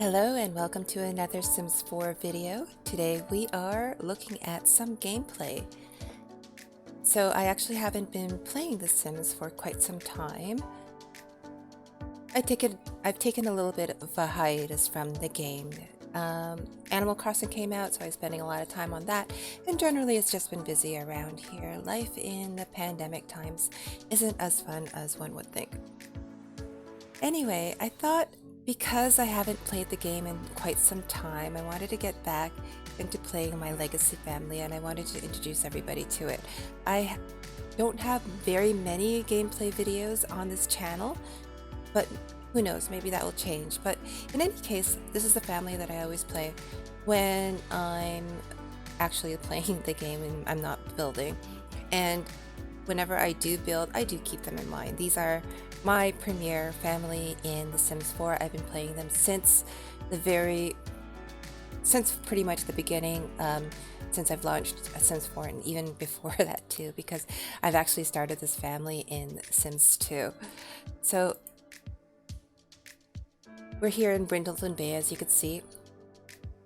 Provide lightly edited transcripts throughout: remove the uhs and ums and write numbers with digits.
Hello and welcome to another Sims 4 video. Today we are looking at some gameplay. So I actually haven't been playing The Sims for quite some time. I've taken a little bit of a hiatus from the game. Animal Crossing came out, so I was spending a lot of time on that, and generally it's just been busy around here. Life in the pandemic times isn't as fun as one would think. Anyway, I thought because I haven't played the game in quite some time, I wanted to get back into playing my Legacy family and I wanted to introduce everybody to it. I don't have very many gameplay videos on this channel, but who knows, maybe that will change. But in any case, this is the family that I always play when I'm actually playing the game and I'm not building. And whenever I do build, I do keep them in mind. These are my premier family in The Sims 4. I've been playing them since pretty much the beginning, since I've launched Sims 4 and even before that too, because I've actually started this family in Sims 2. So we're here in Brindleton Bay, as you can see,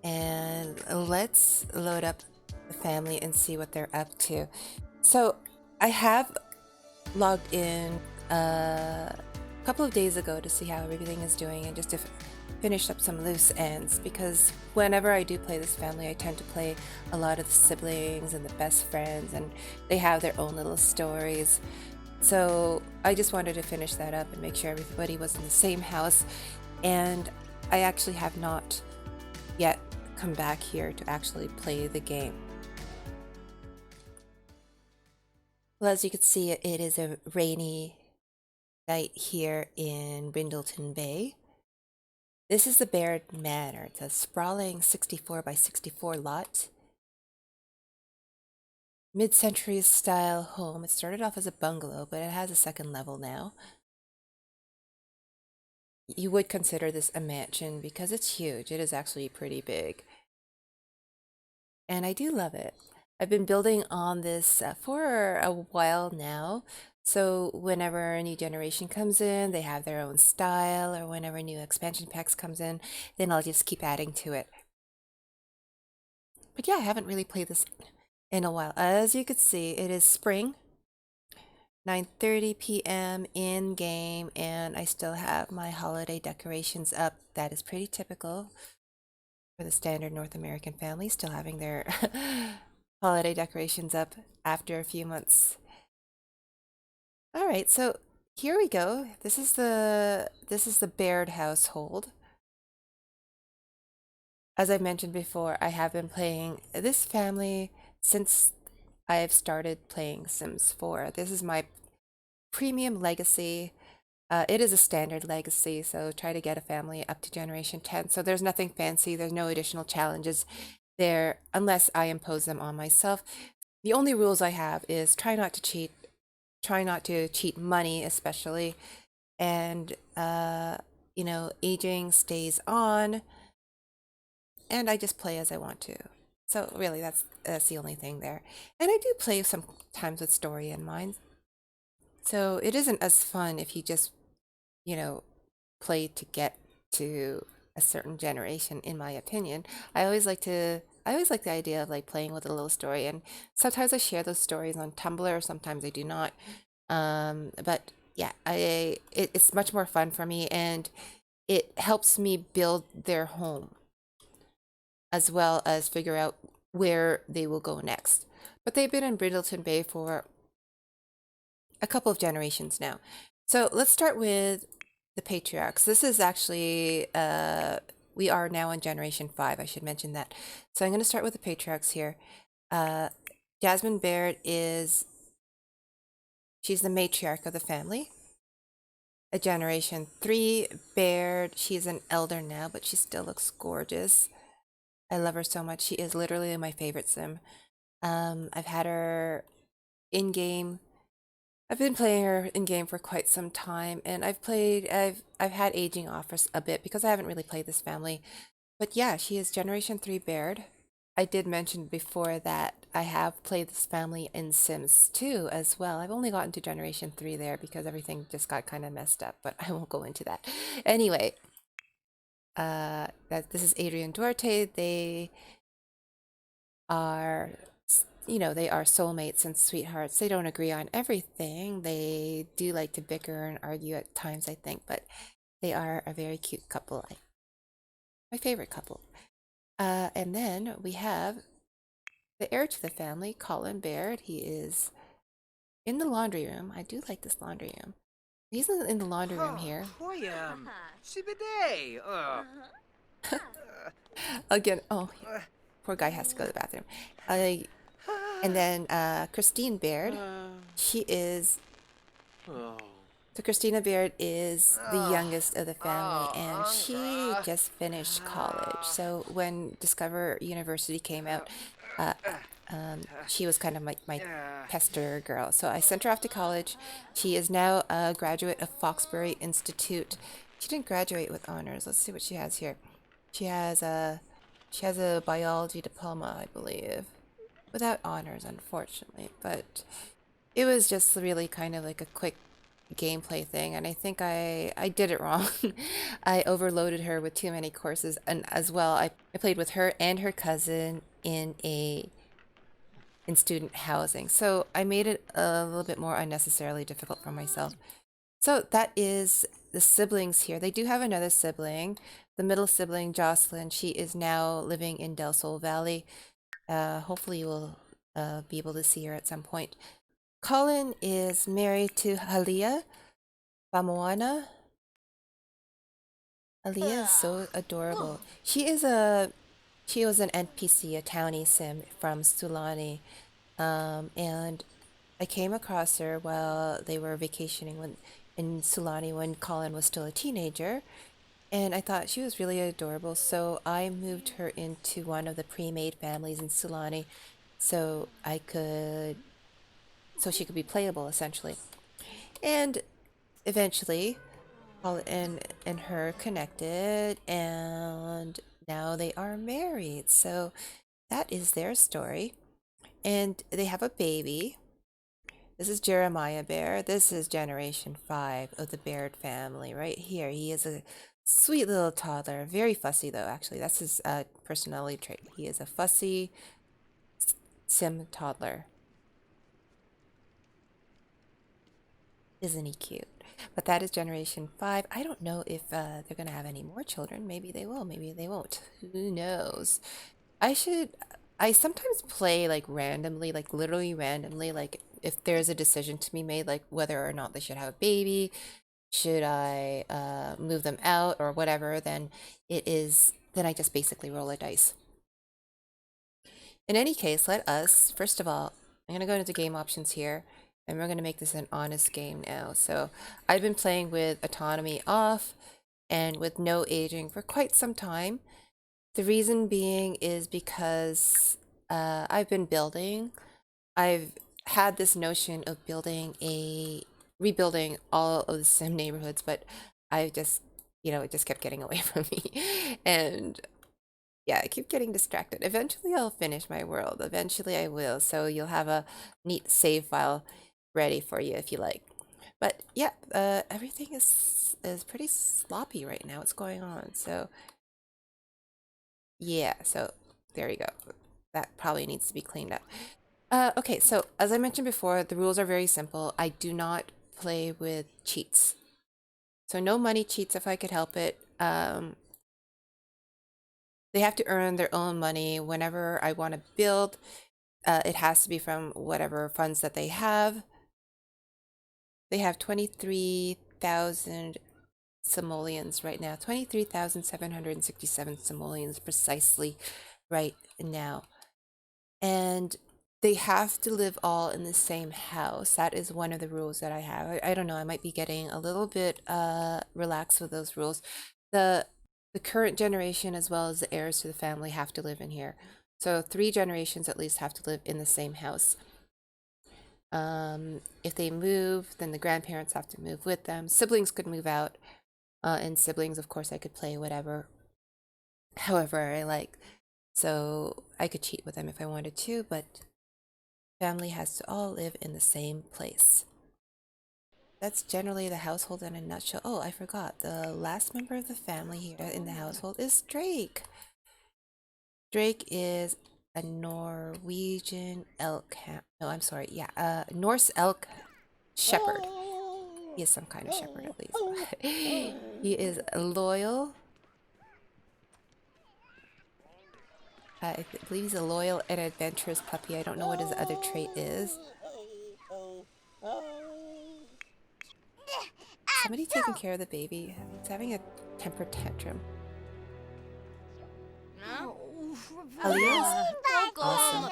and let's load up the family and see what they're up to. So I have logged in a couple of days ago to see how everything is doing and just to finish up some loose ends, because whenever I do play this family, I tend to play a lot of the siblings and the best friends, and they have their own little stories. So I just wanted to finish that up and make sure everybody was in the same house, and I actually have not yet come back here to actually play the game. Well, as you can see, it is a rainy night here in Brindleton Bay. This is the Baird Manor. It's a sprawling 64 by 64 lot. Mid-century style home. It started off as a bungalow, but it has a second level now. You would consider this a mansion because it's huge. It is actually pretty big. And I do love it. I've been building on this for a while now. So whenever a new generation comes in, they have their own style, or whenever new expansion packs comes in, then I'll just keep adding to it. But yeah, I haven't really played this in a while. As you can see, it is spring, 9:30 p.m. in game, and I still have my holiday decorations up. That is pretty typical for the standard North American family, still having their holiday decorations up after a few months. All right, so here we go. This is the Baird household. As I mentioned before, I have been playing this family since I've started playing Sims 4. This is my premium legacy. It is a standard legacy, so try to get a family up to generation 10. So there's nothing fancy, there's no additional challenges there unless I impose them on myself. The only rules I have is try not to cheat money, especially, and aging stays on, and I just play as I want to. So really, that's the only thing there. And I do play sometimes with story in mind. So it isn't as fun if you just, play to get to a certain generation, in my opinion. I always like the idea of like playing with a little story, and sometimes I share those stories on Tumblr, sometimes I do not. But yeah, it's much more fun for me, and it helps me build their home as well as figure out where they will go next. But they've been in Brindleton Bay for a couple of generations now. So let's start with the patriarchs. This is actually, we are now on generation 5, I should mention that. So I'm going to start with the patriarchs here. Jasmine Baird she's the matriarch of the family. A generation 3 Baird, she's an elder now, but she still looks gorgeous. I love her so much. She is literally my favorite sim. I've had her in game. I've been playing her in game for quite some time, and I've had aging off for a bit because I haven't really played this family. But yeah, she is Generation 3 Baird. I did mention before that I have played this family in Sims 2 as well. I've only gotten to Generation 3 there because everything just got kind of messed up, but I won't go into that. Anyway, that this is Adrian Duarte. They are, they are soulmates and sweethearts. They don't agree on everything. They do like to bicker and argue at times, I think, but they are a very cute couple. My favorite couple. And then we have the heir to the family, Colin Baird. He is in the laundry room. I do like this laundry room. He's in the laundry room here. Poyam. Sibiday. Again, oh, poor guy has to go to the bathroom. And then Christine Baird. She is. So Christina Baird is the youngest of the family, and she just finished college. So when Discover University came out, uh, she was kind of my pester girl. So I sent her off to college. She is now a graduate of Foxbury Institute. She didn't graduate with honors. Let's see what she has here. She has a biology diploma, I believe, without honors, unfortunately. But it was just really kind of like a quick gameplay thing, and I think I did it wrong. I overloaded her with too many courses, and as well I played with her and her cousin in student housing, so I made it a little bit more unnecessarily difficult for myself. So that is the siblings here. They do have another sibling, the middle sibling, Jocelyn. She is now living in Del Sol Valley. Hopefully you will be able to see her at some point. Colin is married to Halia Bamoana. Halia is so adorable. She was an NPC, a townie sim from Sulani. And I came across her while they were vacationing in Sulani when Colin was still a teenager. And I thought she was really adorable, so I moved her into one of the pre-made families in Sulani so she could be playable essentially. And eventually Paul and her connected, and now they are married. So that is their story. And they have a baby. This is Jeremiah Bear. This is generation 5 of the Baird family right here. He is a sweet little toddler. Very fussy, though, actually. That's his personality trait. He is a fussy sim toddler. Isn't he cute? But that is generation 5. I don't know if they're going to have any more children. Maybe they will, maybe they won't. Who knows? I sometimes play like randomly, like literally randomly, like if there's a decision to be made, like whether or not they should have a baby, should I move them out or whatever, then then I just basically roll a dice. In any case, let us, first of all, I'm going to go into game options here, and we're going to make this an honest game now. So I've been playing with autonomy off and with no aging for quite some time. The reason being is because I've been building. I've had this notion of rebuilding all of the sim neighborhoods, but I just, it just kept getting away from me. And yeah, I keep getting distracted. Eventually I'll finish my world. Eventually I will. So you'll have a neat save file ready for you if you like. But yeah, everything is pretty sloppy right now. What's going on? So yeah, so there you go. That probably needs to be cleaned up. Okay, so as I mentioned before, the rules are very simple. I do not play with cheats. So no money cheats if I could help it. They have to earn their own money whenever I want to build. It has to be from whatever funds that they have. They have 23,000 simoleons right now. 23,767 simoleons precisely right now. And they have to live all in the same house. That is one of the rules that I have. I don't know, I might be getting a little bit relaxed with those rules. The current generation as well as the heirs to the family have to live in here. So 3 generations at least have to live in the same house. If they move, then the grandparents have to move with them. Siblings could move out, and siblings, of course, I could play however I like. So I could cheat with them if I wanted to, but family has to all live in the same place. that's generally the household in a nutshell. Oh, I forgot. The last member of the family here in the household is Drake. Drake is a Norwegian elk. No, I'm sorry. Yeah, Norse elk shepherd. He is some kind of shepherd at least. He is loyal. I believe he's a loyal and adventurous puppy. I don't know what his other trait is. Somebody taking care of the baby. He's having a temper tantrum. Alias? Awesome.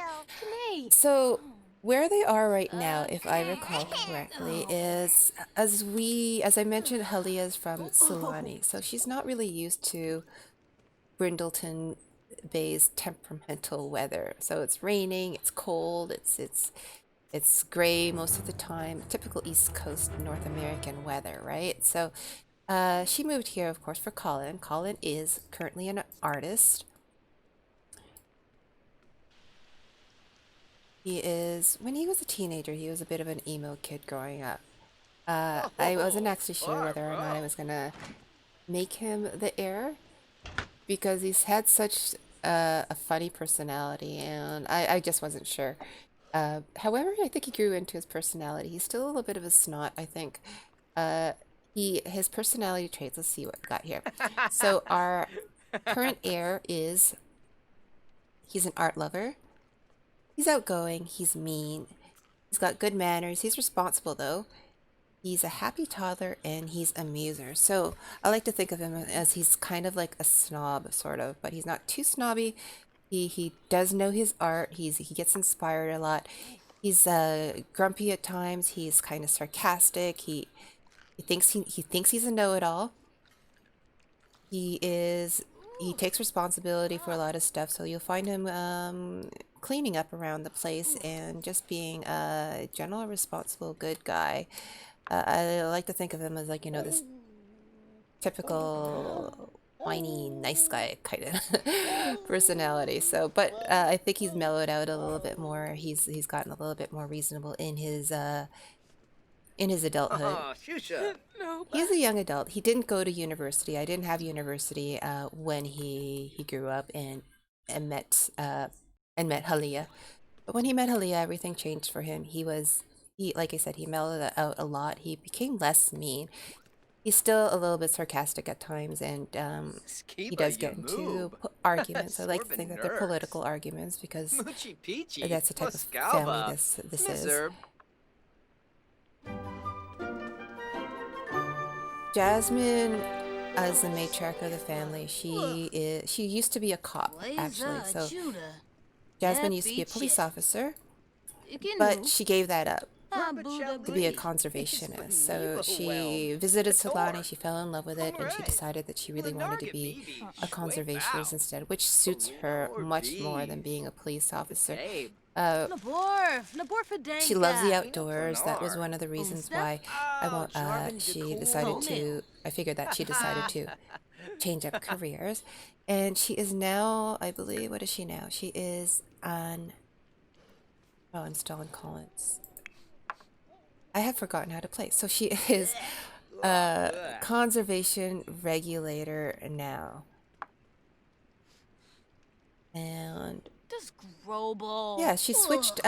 So where they are right now, if I recall correctly, is as I mentioned, Halia is from Sulani, so she's not really used to Brindleton Bay's temperamental weather. So it's raining, it's cold, it's gray most of the time. Typical East Coast North American weather, right? So she moved here, of course, for Colin. Colin is currently an artist. When he was a teenager, he was a bit of an emo kid growing up. I wasn't actually sure whether or not I was gonna make him the heir because he's had such a funny personality, and I just wasn't sure. However, I think he grew into his personality. He's still a little bit of a snot, I think. His personality traits, let's see what we got here. So our current heir he's an art lover. He's outgoing, he's mean, he's got good manners, he's responsible though. He's a happy toddler and he's a muser. So I like to think of him as he's kind of like a snob, sort of, but he's not too snobby. He does know his art. He gets inspired a lot. He's grumpy at times. He's kind of sarcastic. He thinks he's a know-it-all. He takes responsibility for a lot of stuff. So you'll find him cleaning up around the place and just being a general responsible good guy. I like to think of him as like, this typical whiny nice guy kind of personality. So, but I think he's mellowed out a little bit more. He's gotten a little bit more reasonable in his adulthood. Oh, shusha. He's a young adult. He didn't go to university. I didn't have university when he grew up and met Halia. But when he met Halia, everything changed for him. Like I said, he mellowed out a lot. He became less mean. He's still a little bit sarcastic at times, and he does get into arguments. I like to think that they're political arguments because that's the type of family this is. Jasmine, as the matriarch of the family, she used to be a cop, actually. So Jasmine used to be a police officer, but she gave that up to be a conservationist. So she visited Solani, she fell in love with it, and she decided that she really wanted to be a conservationist instead, which suits her much more than being a police officer. She loves the outdoors. That was one of the reasons why I figured that she decided to change up careers. And she is now, I believe, what is she now? She is installing Collins. I have forgotten how to play. So she is a conservation regulator now. And yeah, she switched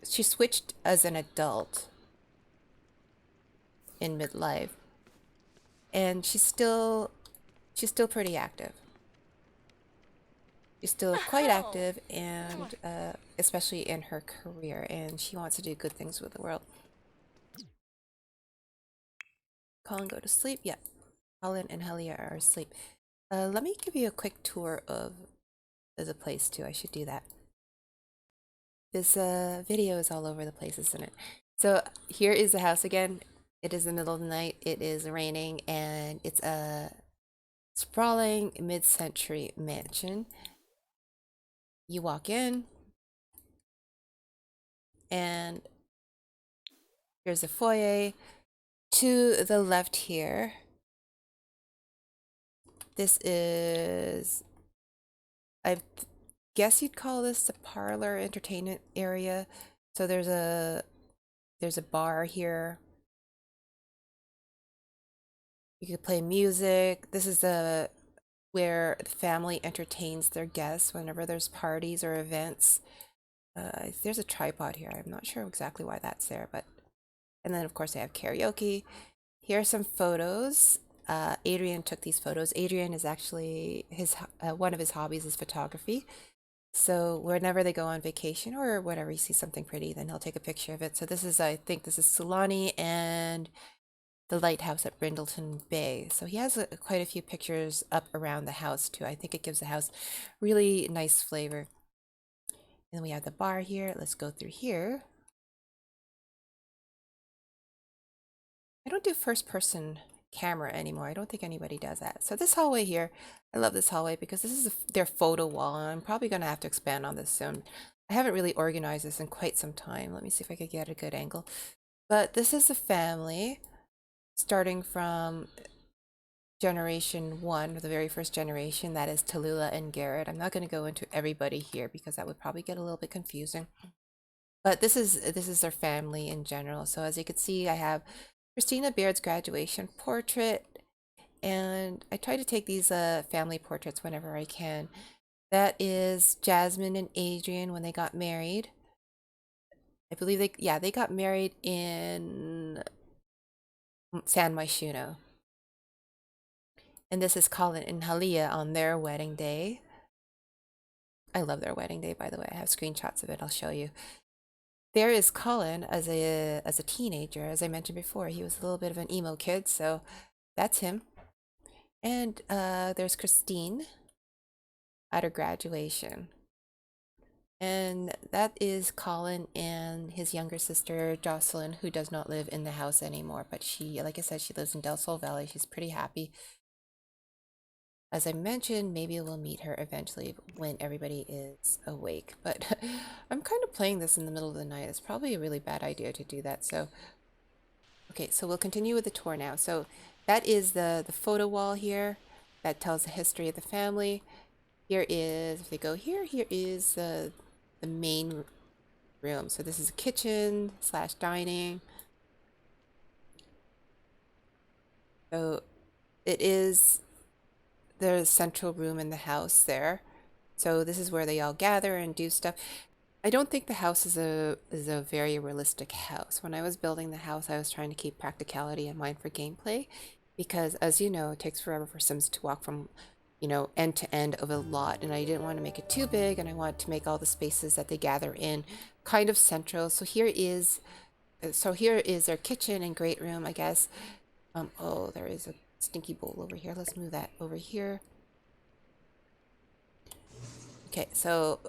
she switched as an adult in midlife. And she's still pretty active. She's still quite active, and especially in her career, and she wants to do good things with the world. Colin, go to sleep. Yeah, Colin and Helia are asleep. Let me give you a quick tour of the place too. I should do that. This video is all over the place, isn't it? So here is the house again. It is the middle of the night. It is raining, and it's a sprawling mid-century mansion. You walk in, and here's a foyer. To the left here, this is, I guess you'd call this the parlor entertainment area. So there's There's a bar here. You could play music. This is where the family entertains their guests whenever there's parties or events. There's a tripod here. I'm not sure exactly why that's there, but and then of course they have karaoke. Here are some photos. Adrian took these photos. Adrian is actually one of his hobbies is photography. So whenever they go on vacation or whenever he sees something pretty, then he'll take a picture of it. So this is, I think this is Sulani and the lighthouse at Brindleton Bay. So he has quite a few pictures up around the house too. I think it gives the house really nice flavor. And then we have the bar here. Let's go through here. I don't do first person camera anymore. I don't think anybody does that. So this hallway here, I love this hallway because this is their photo wall, and I'm probably going to have to expand on this soon. I haven't really organized this in quite some time. Let me see if I could get a good angle. But this is the family starting from generation 1, the very first generation, that is Tallulah and Garrett. I'm not going to go into everybody here because that would probably get a little bit confusing. But this is their family in general. So as you can see, I have Christina Baird's graduation portrait, and I try to take these family portraits whenever I can. That is Jasmine and Adrian when they got married. I believe they got married in San Myshuno. And this is Colin and Halia on their wedding day. I love their wedding day, by the way. I have screenshots of it. I'll show you. There is Colin as a teenager. As I mentioned before, he was a little bit of an emo kid, so that's him. And there's Christine at her graduation. And that is Colin and his younger sister, Jocelyn, who does not live in the house anymore. But she, like I said, she lives in Del Sol Valley. She's pretty happy. As I mentioned, maybe we'll meet her eventually when everybody is awake. But I'm kind of playing this in the middle of the night. It's probably a really bad idea to do that. So, okay, so we'll continue with the tour now. So that is the photo wall here. That tells the history of the family. Here is, if they go here, here is the main room. So this is a kitchen / dining. So it is the central room in the house there. So this is where they all gather and do stuff. I don't think the house is a very realistic house. When I was building the house, I was trying to keep practicality in mind for gameplay because, as you know, it takes forever for Sims to walk from, you know, end to end of a lot, and I didn't want to make it too big, and I wanted to make all the spaces that they gather in kind of central. So here is their kitchen and great room, I guess. Oh, there is a stinky bowl over here. Let's move that over here. Okay, so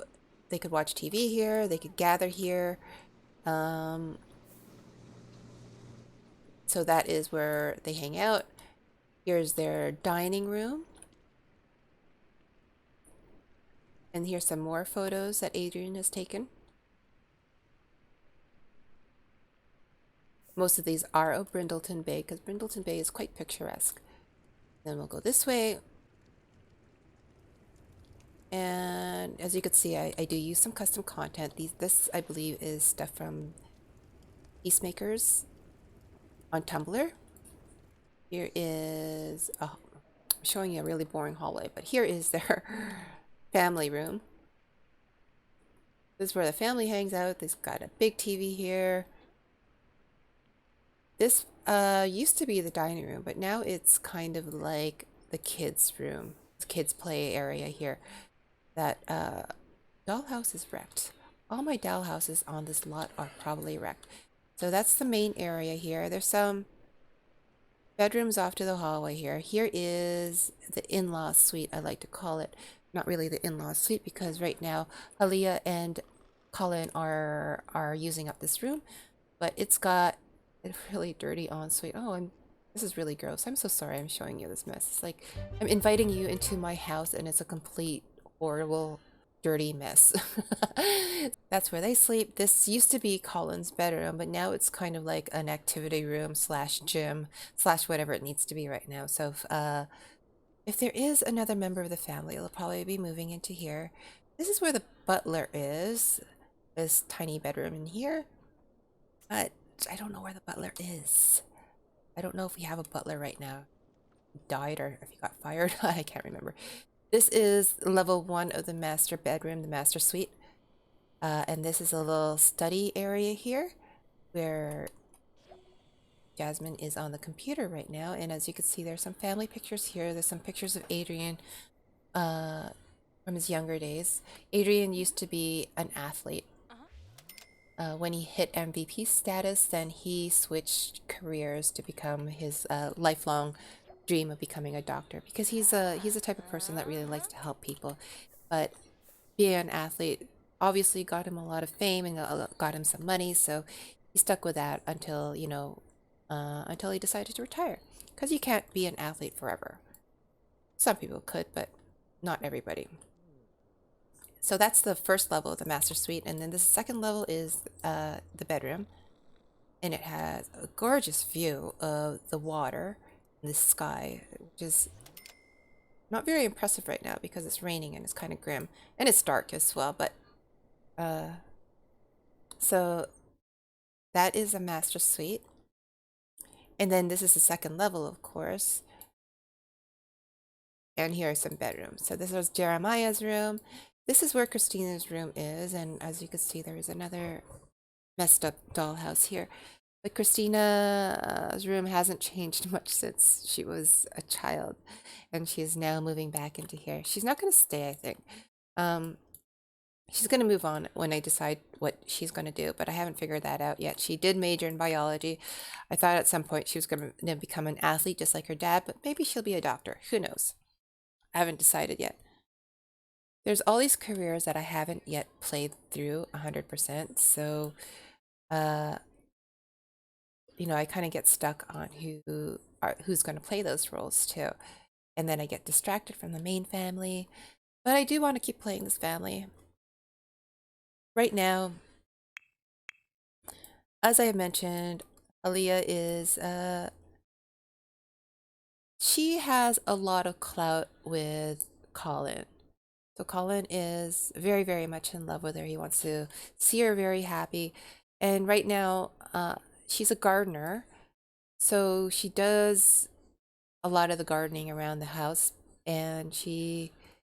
they could watch TV here. They could gather here. So that is where they hang out. Here's their dining room. And here's some more photos that Adrian has taken. Most of these are of Brindleton Bay because Brindleton Bay is quite picturesque. Then we'll go this way. And as you can see, I do use some custom content. This, I believe, is stuff from Peacemakers on Tumblr. Here is, I'm showing you a really boring hallway, but here is their family room. This is where the family hangs out. They've got a big TV here. This used to be the dining room, but now it's kind of like the kids' room, the kids' play area here. That dollhouse is wrecked. All my dollhouses on this lot are probably wrecked. So that's the main area here. There's some bedrooms off to the hallway here. Here is the in-law suite, I like to call it. Not really the in-law suite because right now Halia and Colin are using up this room, but it's got a really dirty ensuite. Oh, this is really gross. I'm so sorry I'm showing you this mess. It's like I'm inviting you into my house and it's a complete horrible dirty mess. That's where they sleep. This used to be Colin's bedroom, but now it's kind of like an activity room / gym / whatever it needs to be right now. So if there is another member of the family, it'll probably be moving into here. This is where the butler is. This tiny bedroom in here. But I don't know where the butler is. I don't know if we have a butler right now. He died or if he got fired. I can't remember. This is level 1 of the master bedroom, the master suite. And this is a little study area here where Jasmine is on the computer right now. And as you can see, there's some family pictures here. There's some pictures of Adrian from his younger days. Adrian used to be an athlete. When he hit MVP status, then he switched careers to become his lifelong dream of becoming a doctor because he's the type of person that really likes to help people. But being an athlete obviously got him a lot of fame and got him some money, so he stuck with that until until he decided to retire. Because you can't be an athlete forever. Some people could, but not everybody. So that's the first level of the master suite, and then the second level is the bedroom, and it has a gorgeous view of the water and the sky, which is not very impressive right now because it's raining and it's kind of grim, and it's dark as well. But so that is a master suite, and then this is the second level, of course. And here are some bedrooms. So this is Jeremiah's room. This is where Christina's room is, and as you can see, there is another messed up dollhouse here. But Christina's room hasn't changed much since she was a child, and she is now moving back into here. She's not going to stay, I think. She's going to move on when I decide what she's going to do, but I haven't figured that out yet. She did major in biology. I thought at some point she was going to become an athlete just like her dad, but maybe she'll be a doctor. Who knows? I haven't decided yet. There's all these careers that I haven't yet played through 100%, so you know, I kind of get stuck on who's going to play those roles too. And then I get distracted from the main family, but I do want to keep playing this family. Right now, as I have mentioned, Aaliyah is she has a lot of clout with Colin. So Colin is very, very much in love with her. He wants to see her very happy. And right now, she's a gardener. So she does a lot of the gardening around the house. And she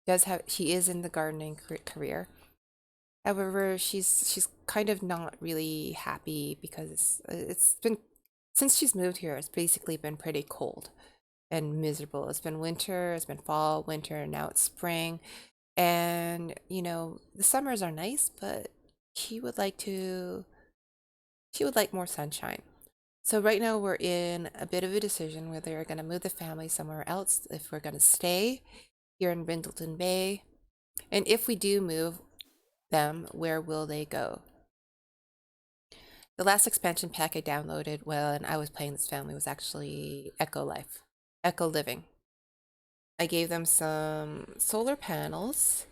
is in the gardening career. However, she's kind of not really happy because it's been, since she's moved here, it's basically been pretty cold and miserable. It's been winter, it's been fall, winter, and now it's spring. And, you know, the summers are nice, but she would like more sunshine. So right now we're in a bit of a decision whether we're going to move the family somewhere else, if we're going to stay here in Brindleton Bay. And if we do move them, where will they go? The last expansion pack I downloaded when I was playing this family was actually Eco Living. I gave them some solar panels.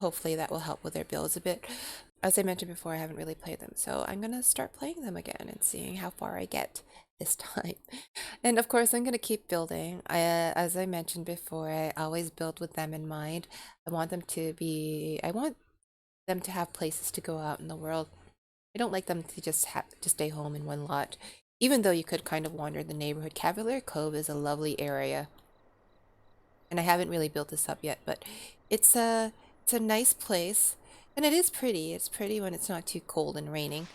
Hopefully that will help with their bills a bit. As I mentioned before, I haven't really played them, so I'm gonna start playing them again and seeing how far I get this time. And of course, I'm gonna keep building. As I mentioned before, I always build with them in mind. I want them to have places to go out in the world. I don't like them to just have to stay home in one lot. Even though you could kind of wander the neighborhood. Cavalier Cove is a lovely area. And I haven't really built this up yet, but it's a nice place. And it is pretty. It's pretty when it's not too cold and raining.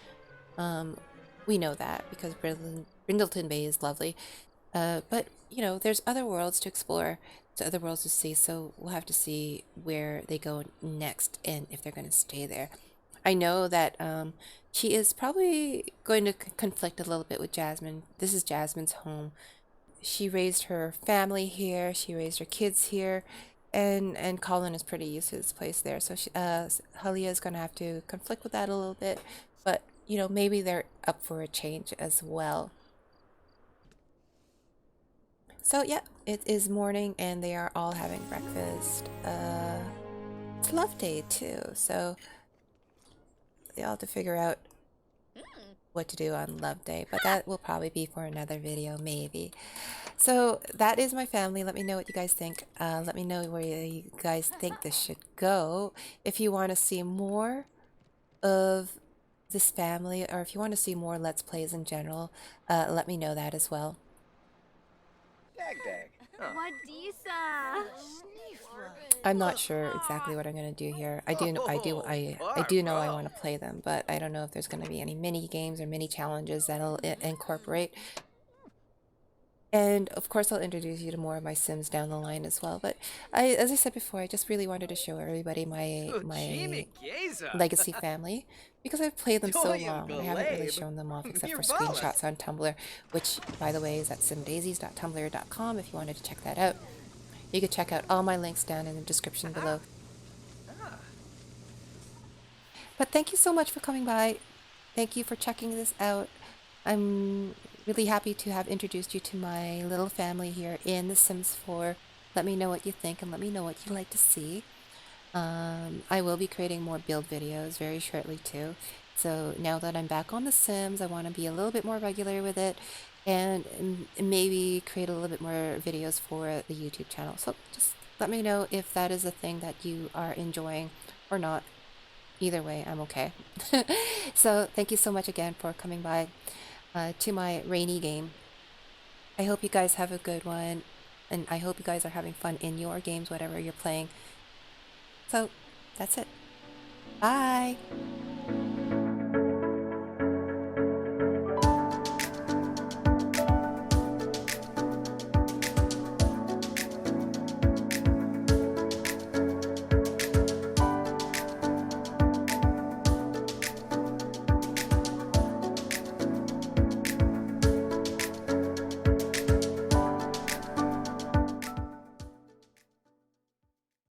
We know that because Brindleton Bay is lovely. But, you know, there's other worlds to explore, other worlds to see, so we'll have to see where they go next and if they're going to stay there. I know that she is probably going to conflict a little bit with Jasmine. This is Jasmine's home. She raised her family here, she raised her kids here, and Colin is pretty used to this place there. So Halia is going to have to conflict with that a little bit, but you know, maybe they're up for a change as well. So yeah, it is morning and they are all having breakfast. It's love day too, so they all have to figure out what to do on love day, but that will probably be for another video, maybe. So that is my family. Let me know what you guys think. Let me know where you guys think this should go. If you want to see more of this family, or if you want to see more Let's Plays in general, let me know that as well. Dag dag. Huh. I'm not sure exactly what I'm gonna do here. I do know I Bar, do know I bro. want to play them, but I don't know if there's gonna be any mini games or mini challenges that'll incorporate. And of course, I'll introduce you to more of my Sims down the line as well. But as I said before, I just really wanted to show everybody my Uchimi Geza. legacy family because I've played them so Doyum long and I haven't really Galab. shown them off except for Mirvala. screenshots on Tumblr, which, by the way, is at simdaisies.tumblr.com if you wanted to check that out. You could check out all my links down in the description below. But thank you so much for coming by. Thank you for checking this out. I'm really happy to have introduced you to my little family here in The Sims 4. Let me know what you think and let me know what you'd like to see. I will be creating more build videos very shortly too. So now that I'm back on The Sims, I want to be a little bit more regular with it and maybe create a little bit more videos for the YouTube channel. So just let me know if that is a thing that you are enjoying or not. Either way, I'm okay. So thank you so much again for coming by to my rainy game. I hope you guys have a good one, and I hope you guys are having fun in your games, whatever you're playing. So that's it. Bye!